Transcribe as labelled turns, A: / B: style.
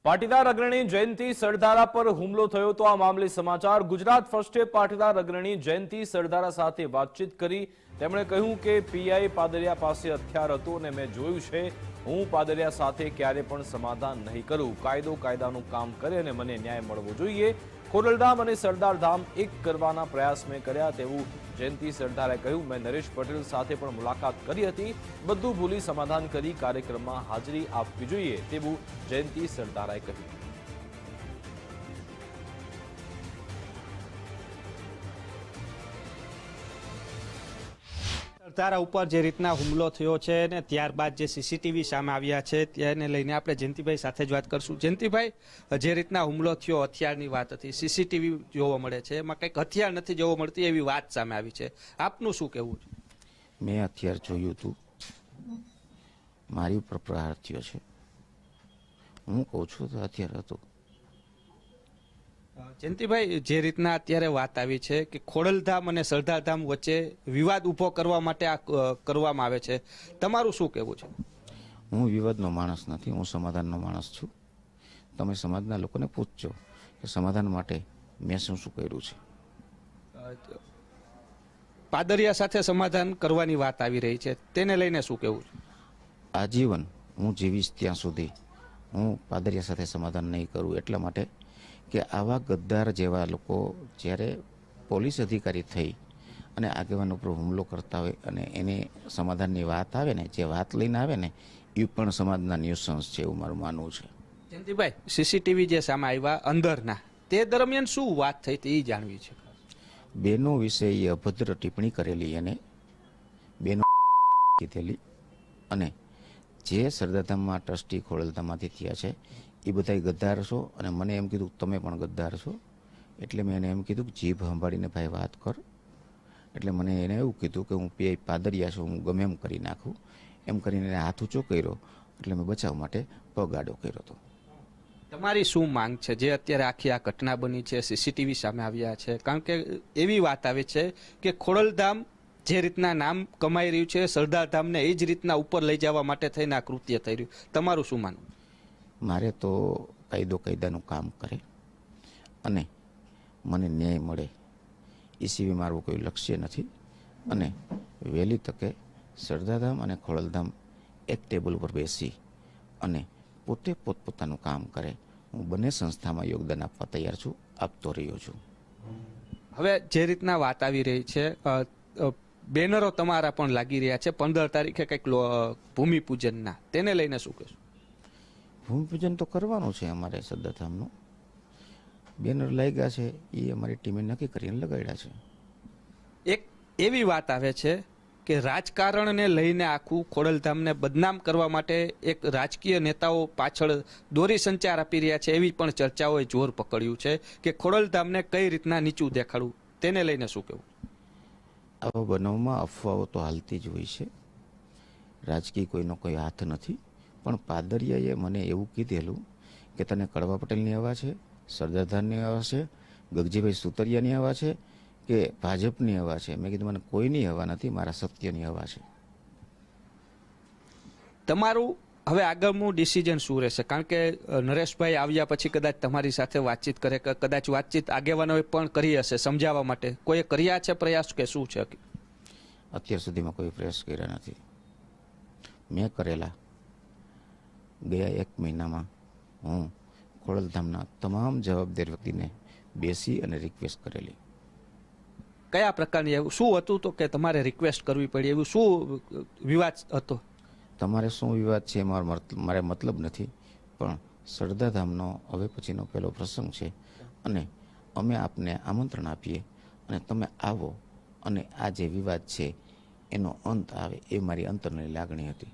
A: પાટીદાર અગ્રણી જયંતિ સરદારા પર હુમલો થયો તો આ મામલે સમાચાર ગુજરાત ફર્સ્ટે પાટીદાર અગ્રણી જયંતિ સરદારા સાથે વાતચીત કરી તેમણે કહ્યું કે પીઆઈ પાદરિયા પાસે હથિયાર હતું અને મેં જોયું છે હું પાદરિયા સાથે ક્યારે પણ સમાધાન નહીં કરું કાયદો કાયદાનું કામ કરે અને મને ન્યાય મળવો જોઈએ ખોડલધામ અને સરદારધામ એક કરવાના પ્રયાસ મેં કર્યા તેવું જયંતિ સરદારે કહ્યું મેં નરેશ પટેલ સાથે પણ મુલાકાત કરી હતી બધું ભૂલી સમાધાન કરી કાર્યક્રમમાં હાજરી આપવી જોઈએ તેવું જયંતિ સરદારે કહ્યું
B: સરદારા ઉપર જે રીતના હુમલો થયો છે ને ત્યારબાદ જે સીસીટીવી સામે આવ્યા છે તેને લઈને આપણે જયંતિભાઈ સાથે જ વાત કરશું. જયંતિભાઈ, જે રીતના હુમલો થયો હથિયારની વાત હતી, સીસીટીવી જોવા મળે છે, એમાં કંઈક હથિયાર નથી જોવા મળતી એવી વાત સામે આવી છે, આપનું શું કહેવું છે?
C: મેં હથિયાર જોયું હતું, મારી ઉપર પ્રહાર થયો છે, હું કહું છું તો હથિયાર હતું.
B: જયંતિભાઈ, જે રીતના અત્યારે વાત આવી છે કે ખોડલધામ અને સરદારધામ વચ્ચે વિવાદ ઉભો કરવા માટે આ કરવામાં આવે છે, તમારું શું કહેવું છે?
C: હું વિવાદનો માણસ નથી, હું સમાધાનનો માણસ છું. તમે સમાજના લોકોને પૂછજો કે સમાધાન માટે મેં શું શું કર્યું છે.
B: પાદરિયા સાથે સમાધાન કરવાની વાત આવી રહી છે, તેને લઈને શું કહેવું છે?
C: આજીવન હું જીવીશ ત્યાં સુધી હું પાદરિયા સાથે સમાધાન નહીં કરું, એટલા માટે કે આવા ગદ્દાર જેવા લોકો જ્યારે પોલીસ અધિકારી થઈ અને આગેવાન ઉપર હુમલો કરતા હોય અને એને સમાધાનની વાત આવે ને, જે વાત લઈને આવે ને, એ પણ સમાજના ન્યુસન્સ છે એવું મારું માનવું છે.
B: જયંતિભાઈ, સીસીટીવી જે સામે આવ્યા અંદરના, તે દરમિયાન શું વાત થઈ હતી એ જાણવી છે.
C: બેનો વિશે એ અભદ્ર ટિપ્પણી કરેલી અને બેનો કીધેલી અને જે સરદારધામમાં ટ્રસ્ટી ખોડલધામમાંથી થયા છે એ બધા ગદ્દાર છો અને મને એમ કીધું તમે પણ ગદ્દાર છો, એટલે મેં એને એમ કીધું કે જીભ સંભાળીને ભાઈ વાત કર. એટલે મને એને એવું કીધું કે હું પીઆઈ પાદરિયા છું, હું ગમે એમ કરી નાખું, એમ કરીને એને હાથ ઊંચો કર્યો એટલે મેં બચાવ માટે પગ આડો કર્યો હતો.
B: તમારી શું માંગ છે જે અત્યારે આખી આ ઘટના બની છે, સીસીટીવી સામે આવ્યા છે, કારણ કે એવી વાત આવે છે કે ખોડલધામ જે રીતના નામ કમાઈ રહ્યું છે સરદારધામને એ જ રીતના ઉપર લઈ જવા માટે થઈને આ કૃત્ય થઈ રહ્યું, તમારું શું માનવું?
C: મારે તો કાયદો કાયદાનું કામ કરે અને મને ન્યાય મળે એ સિવાય મારું કોઈ લક્ષ્ય નથી. અને વહેલી તકે સરદારધામ અને ખોડલધામ એક ટેબલ ઉપર બેસી અને પોતે પોતપોતાનું કામ કરે, હું બંને સંસ્થામાં યોગદાન આપવા તૈયાર છું, આપતો રહ્યો છું.
B: હવે જે રીતના વાત આવી રહી છે, બેનરો તમારા પણ લાગી રહ્યા છે 15 તારીખે કંઈક ભૂમિપૂજનના, તેને લઈને શું કહેશો?
C: ભૂમિપૂજન તો કરવાનું છે અમારે સરદારધામનું. બેનર લાગ્યા છે એ અમારી ટીમે નક્કી કરીને લગાડ્યા છે.
B: એક એવી વાત આવે છે કે રાજકારણને લઈને આખું ખોડલધામને બદનામ કરવા માટે એક રાજકીય નેતાઓ પાછળ દોરી સંચાર આપી રહ્યા છે એવી પણ ચર્ચાઓએ જોર પકડ્યું છે કે ખોડલધામને કઈ રીતના નીચું દેખાડવું, તેને લઈને શું કહેવું?
C: આવા બનાવમાં અફવાઓ તો હાલતી જ હોય છે, રાજકીય કોઈનો કોઈ હાથ નથી. પણ પાદરિયાએ મને એવું કીધેલું કે તને કડવા પટેલની હવા છે, સરદારધામની હવા છે, ગગજીભાઈ સુતરિયાની હવા છે કે ભાજપની હવા છે? મેં કીધું મને કોઈની હવા નથી, મારા સત્યની હવા છે.
B: તમારું હવે આગળનું ડિસિઝન શું રહેશે? કારણ કે નરેશભાઈ આવ્યા પછી કદાચ તમારી સાથે વાતચીત કરે, કદાચ વાતચીત આગેવાનોએ પણ કરી હશે સમજાવવા માટે, કોઈએ કર્યા છે પ્રયાસ કે શું છે?
C: અત્યાર સુધીમાં કોઈ પ્રયાસ કર્યા નથી. મેં કરેલા ગયા 1 મહિનામાં હું ખોડલધામના તમામ જવાબદાર વ્યક્તિને બેસી અને રિક્વેસ્ટ કરેલી.
B: કયા પ્રકારની, એવું શું હતું તો કે તમારે રિક્વેસ્ટ કરવી પડી, એવું શું વિવાદ હતો?
C: તમારે શું વિવાદ છે મારે મતલબ નથી, પણ સરદારધામનો હવે પછીનો પહેલો પ્રસંગ છે અને અમે આપને આમંત્રણ આપીએ અને તમે આવો અને આ જે વિવાદ છે એનો અંત આવે, એ મારી અંતરની લાગણી હતી.